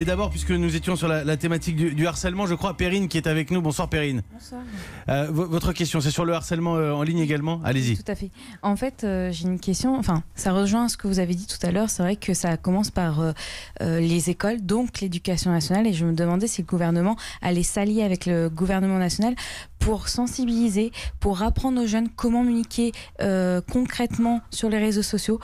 Et d'abord, puisque nous étions sur la thématique du harcèlement, je crois Perrine qui est avec nous. Bonsoir Perrine. Bonsoir. Votre question, c'est sur le harcèlement en ligne également? Allez-y. Tout à fait. En fait, j'ai une question, enfin, ça rejoint ce que vous avez dit tout à l'heure. C'est vrai que ça commence par les écoles, donc l'éducation nationale. Et je me demandais si le gouvernement allait s'allier avec le gouvernement national pour sensibiliser, pour apprendre aux jeunes comment communiquer concrètement sur les réseaux sociaux.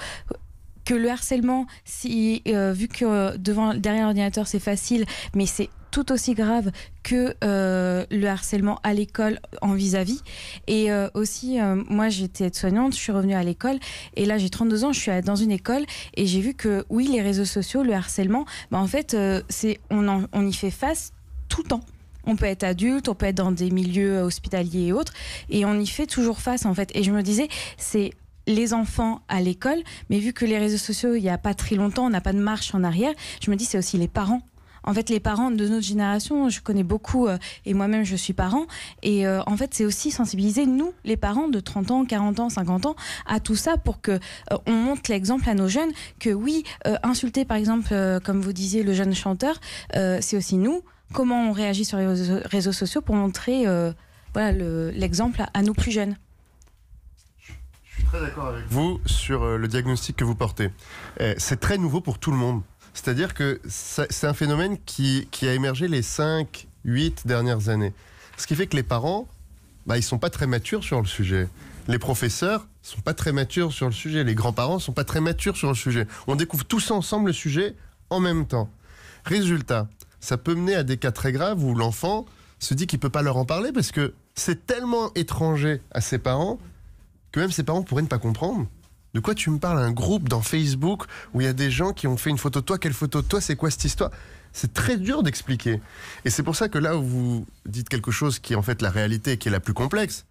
Que le harcèlement, vu que derrière l'ordinateur c'est facile, mais c'est tout aussi grave que le harcèlement à l'école en vis-à-vis. Et aussi, moi j'étais aide-soignante, je suis revenue à l'école et là j'ai 32 ans, je suis dans une école et j'ai vu que oui, les réseaux sociaux, le harcèlement, en fait, on y fait face tout le temps. On peut être adulte, on peut être dans des milieux hospitaliers et autres, et on y fait toujours face en fait. Et je me disais, c'est les enfants à l'école, mais vu que les réseaux sociaux, il n'y a pas très longtemps, on n'a pas de marche en arrière, je me dis c'est aussi les parents. En fait, les parents de notre génération, je connais beaucoup, et moi-même je suis parent, et en fait c'est aussi sensibiliser nous, les parents de 30 ans, 40 ans, 50 ans, à tout ça pour que on montre l'exemple à nos jeunes, que oui, insulter par exemple, comme vous disiez, le jeune chanteur, c'est aussi nous, comment on réagit sur les réseaux sociaux pour montrer l'exemple à nos plus jeunes. Je suis très d'accord avec vous sur le diagnostic que vous portez. C'est très nouveau pour tout le monde. C'est-à-dire que c'est un phénomène qui a émergé les 5, 8 dernières années. Ce qui fait que les parents, ils ne sont pas très matures sur le sujet. Les professeurs ne sont pas très matures sur le sujet. Les grands-parents ne sont pas très matures sur le sujet. On découvre tous ensemble le sujet en même temps. Résultat, ça peut mener à des cas très graves où l'enfant se dit qu'il ne peut pas leur en parler parce que c'est tellement étranger à ses parents que même ses parents pourraient ne pas comprendre. De quoi tu me parles? Un groupe dans Facebook où il y a des gens qui ont fait une photo de toi. Quelle photo de toi? C'est quoi cette histoire? C'est très dur d'expliquer. Et c'est pour ça que là où vous dites quelque chose qui est en fait la réalité, qui est la plus complexe,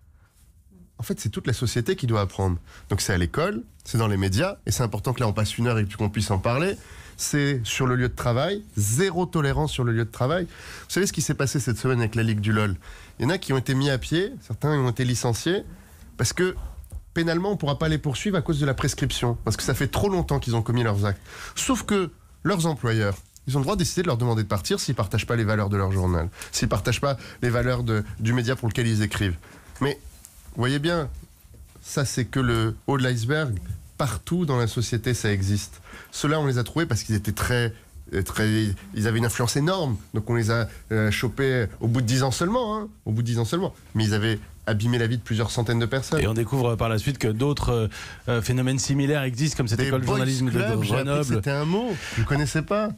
en fait c'est toute la société qui doit apprendre. Donc c'est à l'école, c'est dans les médias, et c'est important que là on passe une heure et qu'on puisse en parler. C'est sur le lieu de travail, zéro tolérance sur le lieu de travail. Vous savez ce qui s'est passé cette semaine avec la Ligue du LOL? Il y en a qui ont été mis à pied, certains ont été licenciés, parce que pénalement, on ne pourra pas les poursuivre à cause de la prescription, parce que ça fait trop longtemps qu'ils ont commis leurs actes. Sauf que leurs employeurs, ils ont le droit de décider de leur demander de partir s'ils ne partagent pas les valeurs de leur journal, s'ils ne partagent pas les valeurs du média pour lequel ils écrivent. Mais, vous voyez bien, ça c'est que le haut de l'iceberg. Partout dans la société, ça existe. Ceux-là, on les a trouvés parce qu'ils étaient ils avaient une influence énorme. Donc on les a chopés au bout de 10 ans seulement. Hein, au bout de 10 ans seulement. Mais ils avaient abîmé la vie de plusieurs centaines de personnes. Et on découvre par la suite que d'autres phénomènes similaires existent, comme cette école de journalisme de Grenoble. C'était un mot, je ne connaissais pas.